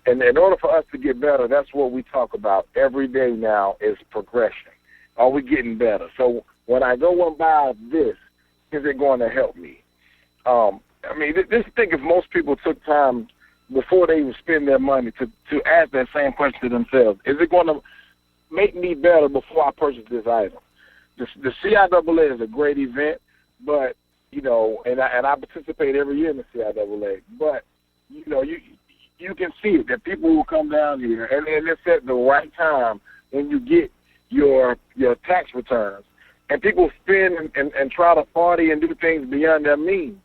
[SPEAKER 4] in order for us to get better, that's what we talk about every day now is progression. Are we getting better? So when I go and buy this, is it going to help me? Just think if most people took time before they even spend their money to ask that same question to themselves. Is it going to make me better before I purchase this item? The CIAA is a great event, but, and I participate every year in the CIAA, but, you can see it, that people will come down here, and it's at the right time when you get your tax returns. And people spend and try to party and do things beyond their means.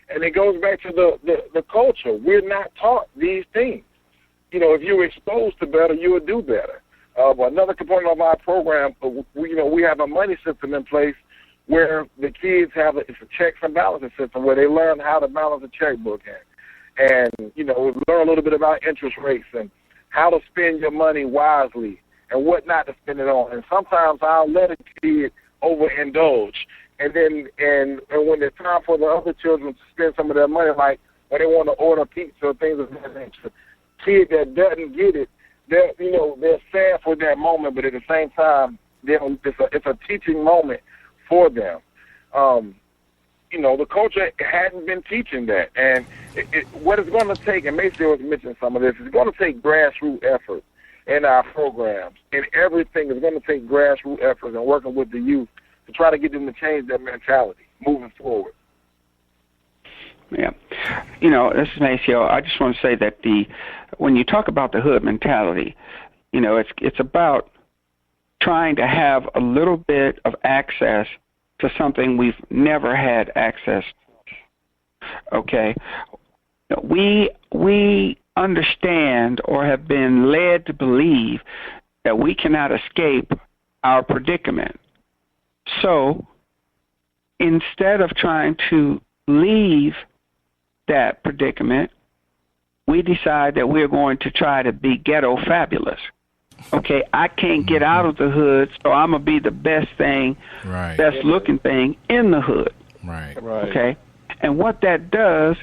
[SPEAKER 4] And it goes back to the culture. We're not taught these things. If you're exposed to better, you will do better. Another component of our program, we have a money system in place where the kids it's a checks and balances system where they learn how to balance a checkbook and learn a little bit about interest rates and how to spend your money wisely and what not to spend it on. And sometimes I'll let a kid overindulge. And then, and when it's time for the other children to spend some of their money, like when they want to order pizza or things of that nature, kid that doesn't get it, they're sad for that moment, but at the same time, it's a teaching moment for them. The culture hadn't been teaching that, and what it's going to take, and Maceo has mentioned some of this, it's going to take grassroots effort in our programs, and everything is going to take grassroots efforts and working with the youth to try to get them to change their mentality moving forward.
[SPEAKER 5] Yeah. This is Maceo. I just want to say that when you talk about the hood mentality, it's about trying to have a little bit of access to something we've never had access to. Okay? We understand or have been led to believe that we cannot escape our predicament. So instead of trying to leave that predicament, we decide that we're going to try to be ghetto fabulous. Okay, I can't get out of the hood, so I'm going to be the best thing, best looking thing in the hood.
[SPEAKER 2] Right.
[SPEAKER 5] Okay? And what that does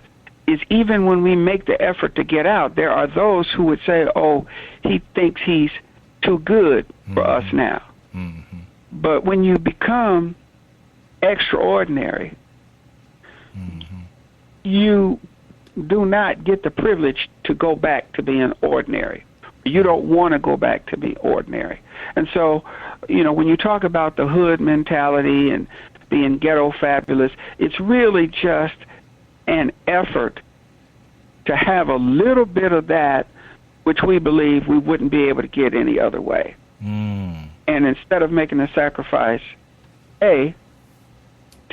[SPEAKER 5] is even when we make the effort to get out, there are those who would say, oh, he thinks he's too good for us now. Mm-hmm. But when you become extraordinary, you do not get the privilege to go back to being ordinary. You don't want to go back to be ordinary. And so, when you talk about the hood mentality and being ghetto fabulous, it's really just an effort to have a little bit of that which we believe we wouldn't be able to get any other way. And instead of making a sacrifice, to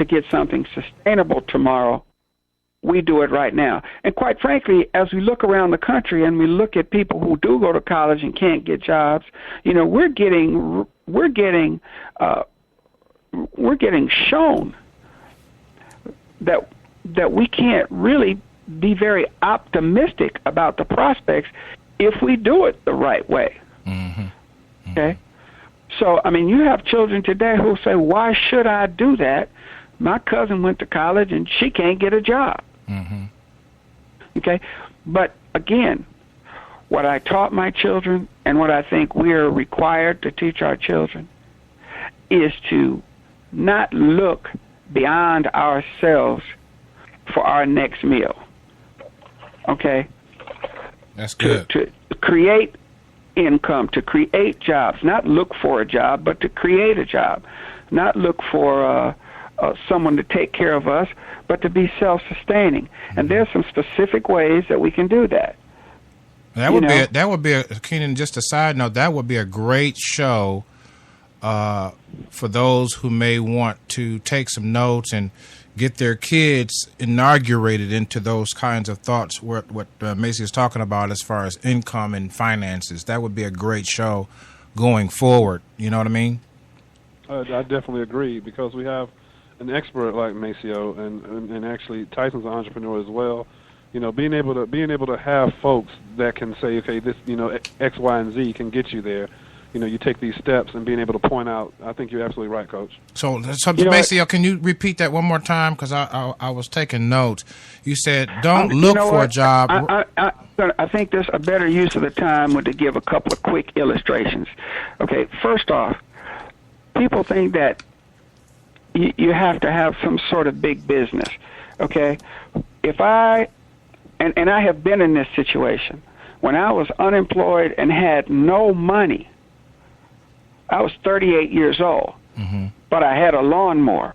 [SPEAKER 5] get something sustainable tomorrow, we do it right now. And quite frankly, as we look around the country and we look at people who do go to college and can't get jobs, we're getting shown that we can't really be very optimistic about the prospects if we do it the right way. Okay? So, you have children today who say, why should I do that? My cousin went to college and she can't get a job. Okay? But again, what I taught my children and what I think we are required to teach our children is to not look beyond ourselves for our next meal. Okay?
[SPEAKER 2] That's good.
[SPEAKER 5] To create income, to create jobs, not look for a job, but to create a job. Not look for someone to take care of us, but to be self-sustaining. And there's some specific ways that we can do that.
[SPEAKER 2] That would be Keenan, just a side note, that would be a great show for those who may want to take some notes and get their kids inaugurated into those kinds of thoughts, what Macy is talking about as far as income and finances. That would be a great show going forward. You know what I mean?
[SPEAKER 3] I definitely agree, because we have an expert like Maceo, and actually Tyson's an entrepreneur as well. You know, being able to have folks that can say, okay, this, you know, X, Y, and Z can get you there. You know, you take these steps and being able to point out. I think you're absolutely right, Coach.
[SPEAKER 2] So Maceo, can you repeat that one more time? Because I was taking notes. You said don't look for a job.
[SPEAKER 5] I think there's a better use of the time to give a couple of quick illustrations. Okay, first off, people think that you have to have some sort of big business. Okay, and I have been in this situation. When I was unemployed and had no money, I was 38 years old, but I had a lawnmower.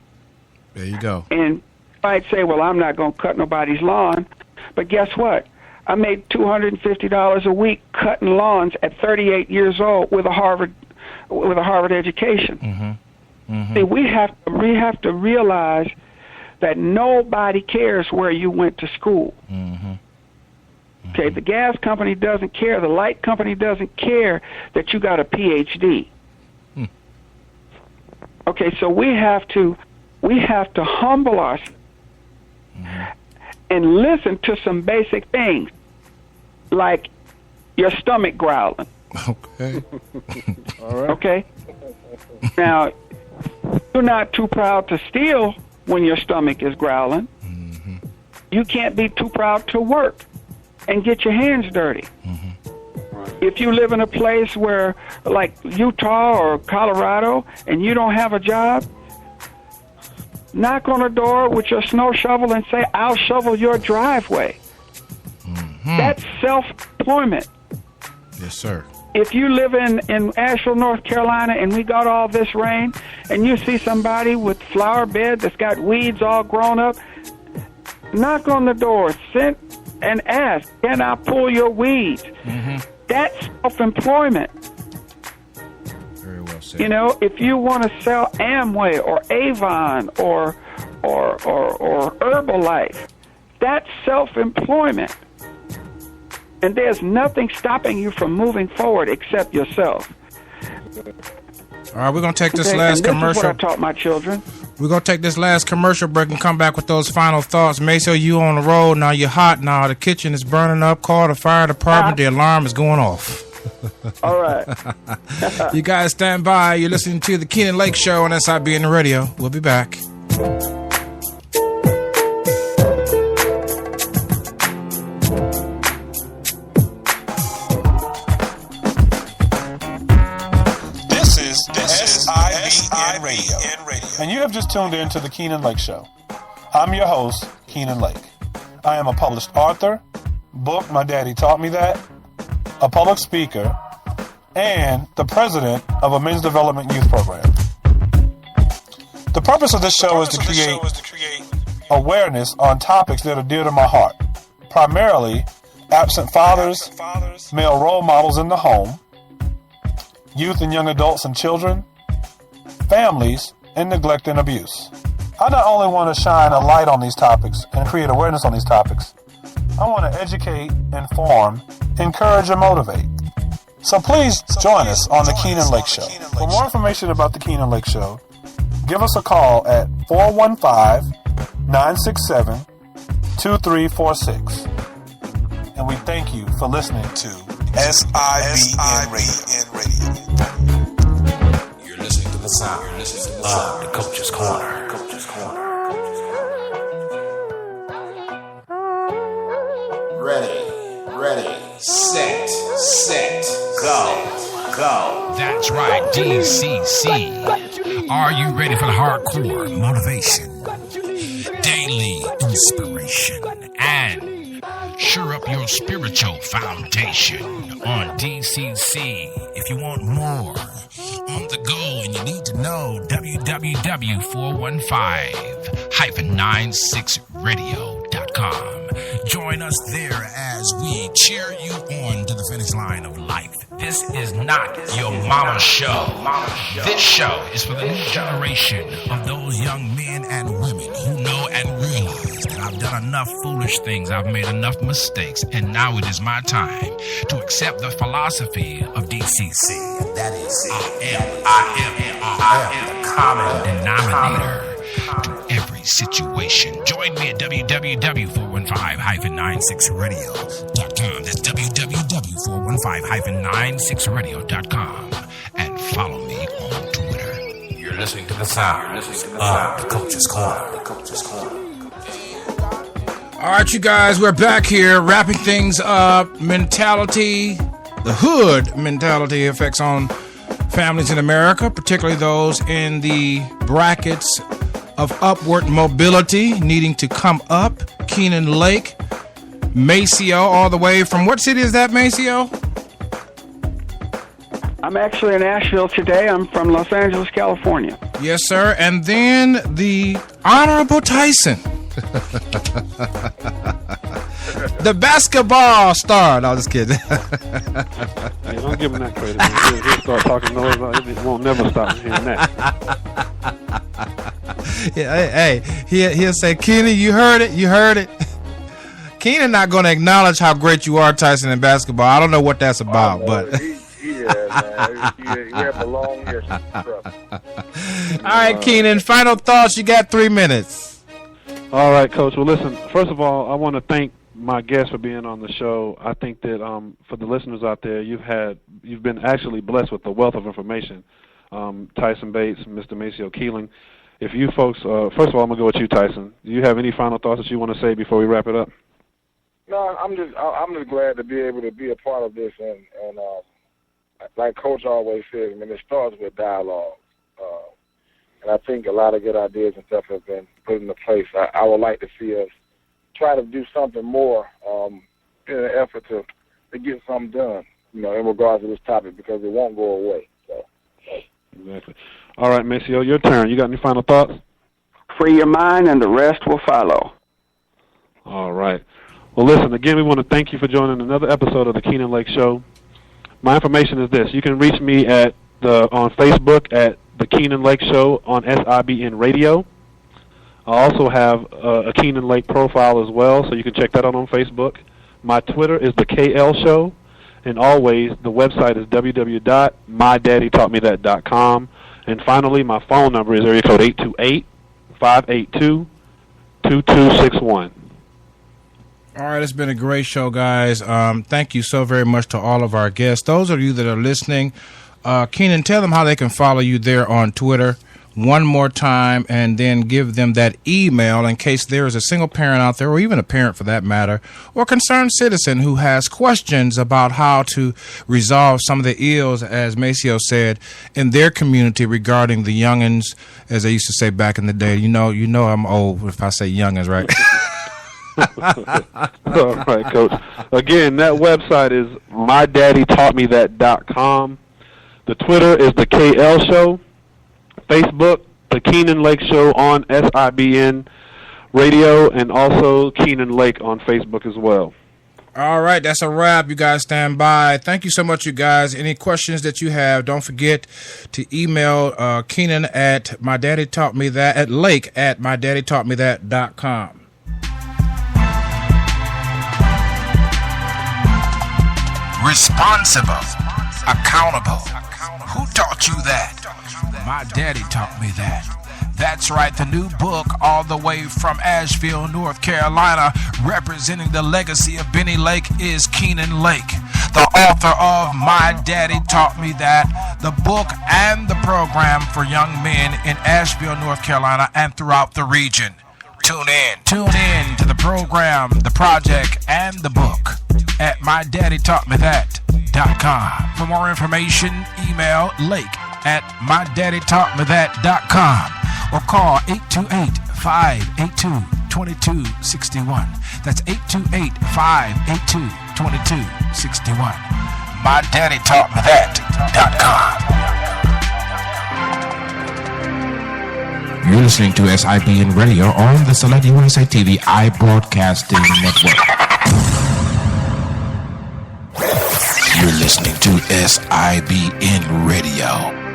[SPEAKER 2] There you go.
[SPEAKER 5] And you might say, well, I'm not going to cut nobody's lawn, but guess what? I made $250 a week cutting lawns at 38 years old with a Harvard education. See, we have to realize that nobody cares where you went to school. Okay, the gas company doesn't care. The light company doesn't care that you got a PhD. Okay, so we have to humble ourselves and listen to some basic things, like your stomach growling.
[SPEAKER 2] Okay.
[SPEAKER 3] All right.
[SPEAKER 5] Okay. Now, you're not too proud to steal when your stomach is growling. You can't be too proud to work and get your hands dirty. If you live in a place where, like Utah or Colorado, and you don't have a job, knock on a door with your snow shovel and say, I'll shovel your driveway. That's self-employment.
[SPEAKER 2] Yes, sir.
[SPEAKER 5] If you live in Asheville, North Carolina, and we got all this rain, and you see somebody with flower bed that's got weeds all grown up, knock on the door, sit and ask, can I pull your weeds? That's self-employment.
[SPEAKER 2] Very well said.
[SPEAKER 5] You know, if you want to sell Amway or Avon or Herbalife, that's self-employment. And there's nothing stopping you from moving forward except yourself.
[SPEAKER 2] All right, we're going to take this last commercial.
[SPEAKER 5] This is what I taught my children.
[SPEAKER 2] We're going to take this last commercial break and come back with those final thoughts. Maceo, you on the road now. You're hot now. The kitchen is burning up. Call the fire department. The alarm is going off.
[SPEAKER 5] All right.
[SPEAKER 2] You guys stand by. You're listening to the Keenan Lake Show on SIBN Radio. We'll be back.
[SPEAKER 9] SIBN Radio. And you have just tuned in to the Keenan Lake Show. I'm your host, Keenan Lake. I am a published author, book My Daddy Taught Me That, a public speaker, and the president of a men's development youth program. The purpose of this show is to create awareness on topics that are dear to my heart, primarily absent fathers, male role models in the home, youth and young adults and children, families, and neglect and abuse. I not only want to shine a light on these topics and create awareness on these topics, I want to educate, inform, encourage, and motivate. So please join us on the Keenan Lake Show. For more information about the Keenan Lake Show, give us a call at 415-967-2346. And we thank you for listening to SIBN Radio.
[SPEAKER 10] You're listening to the sound of the Coach's Corner. Ready. set, go.
[SPEAKER 2] That's right, DCC. Are you ready for the hardcore motivation, daily inspiration, and sure up your spiritual foundation on DCC? If you want more on the go and you need to know, www.415-96radio.com. Join us there as we cheer you on to the finish line of life. This is not your mama's show. This show is for the new generation of those young men and women who know and realize that I've done enough foolish things, I've made enough mistakes, and now it is my time to accept the philosophy of DCC. And that is I am the common denominator to every situation. Join me at www.415-96radio.com. That's www.415-96radio.com. And follow me on Twitter.
[SPEAKER 10] You're listening to the sound of the Coach's Corner.
[SPEAKER 2] All right, you guys, we're back here wrapping things up. Mentality, the hood mentality effects on families in America, particularly those in the brackets of upward mobility, needing to come up. Keenan Lake, Maceo, all the way from what city is that, Maceo?
[SPEAKER 5] I'm actually in Asheville today. I'm from Los Angeles, California.
[SPEAKER 2] Yes, sir. And then the Honorable Tyson. The basketball star. No, just kidding.
[SPEAKER 3] Hey, don't give him that credit. He'll start talking noise. It won't never stop him hearing that.
[SPEAKER 2] Yeah, he'll say, Keenan, you heard it. Keenan not going to acknowledge how great you are, Tyson, in basketball. I don't know what that's about, but
[SPEAKER 4] man. He has a long history.
[SPEAKER 2] All right, Keenan, final thoughts. You got 3 minutes.
[SPEAKER 3] All right, Coach. Well, listen, first of all, I want to thank my guests for being on the show. I think that for the listeners out there, you've been actually blessed with the wealth of information. Tyson Bates, Mr. Maceo Keeling. If you folks, first of all, I'm going to go with you, Tyson. Do you have any final thoughts that you want to say before we wrap it up?
[SPEAKER 4] No, I'm just glad to be able to be a part of this, and like Coach always says, I mean, it starts with dialogue, and I think a lot of good ideas and stuff have been put into place. I would like to see us try to do something more in an effort to get something done, in regards to this topic, because it won't go away. So.
[SPEAKER 3] Exactly. All right, Maceo, your turn. You got any final thoughts?
[SPEAKER 5] Free your mind, and the rest will follow.
[SPEAKER 3] All right. Well, listen, again, we want to thank you for joining another episode of the Keenan Lake Show. My information is this. You can reach me on Facebook at the Keenan Lake Show on SIBN Radio. I also have a Keenan Lake profile as well, so you can check that out on Facebook. My Twitter is the KL Show, and always the website is www.mydaddytaughtmethat.com. And finally, my phone number is area code 828-582-2261.
[SPEAKER 2] All right, it's been a great show, guys. Thank you so very much to all of our guests. Those of you that are listening, Keenan, tell them how they can follow you there on Twitter one more time, and then give them that email in case there is a single parent out there, or even a parent for that matter, or a concerned citizen who has questions about how to resolve some of the ills, as Maceo said, in their community regarding the youngins, as they used to say back in the day. You know I'm old if I say youngins, right?
[SPEAKER 3] All right, Coach. Again, that website is mydaddytaughtmethat.com. The Twitter is the KL Show. Facebook, the Keenan Lake Show on SIBN Radio, and also Keenan Lake on Facebook as well.
[SPEAKER 2] All right, that's a wrap. You guys stand by. Thank you so much, you guys. Any questions that you have, don't forget to email Keenan at mydaddytaughtmethat, at Lake at mydaddytaughtmethat.com. Responsible, accountable. Who taught you that? My daddy taught me that. That's right, the new book, all the way from Asheville, North Carolina, representing the legacy of Benny Lake, is Keenan Lake, the author of My Daddy Taught Me That, the book and the program for young men in Asheville, North Carolina, and throughout the region. Tune in to the program, the project, and the book. at mydaddytaught.me.com. For more information, email lake@mydaddytaught.me.com or call 828-582-2261. That's 828-582-2261. mydaddytaughtmethat.com. You're listening to SIBN Radio on the Select USA TV iBroadcasting Network. You're listening to SIBN Radio.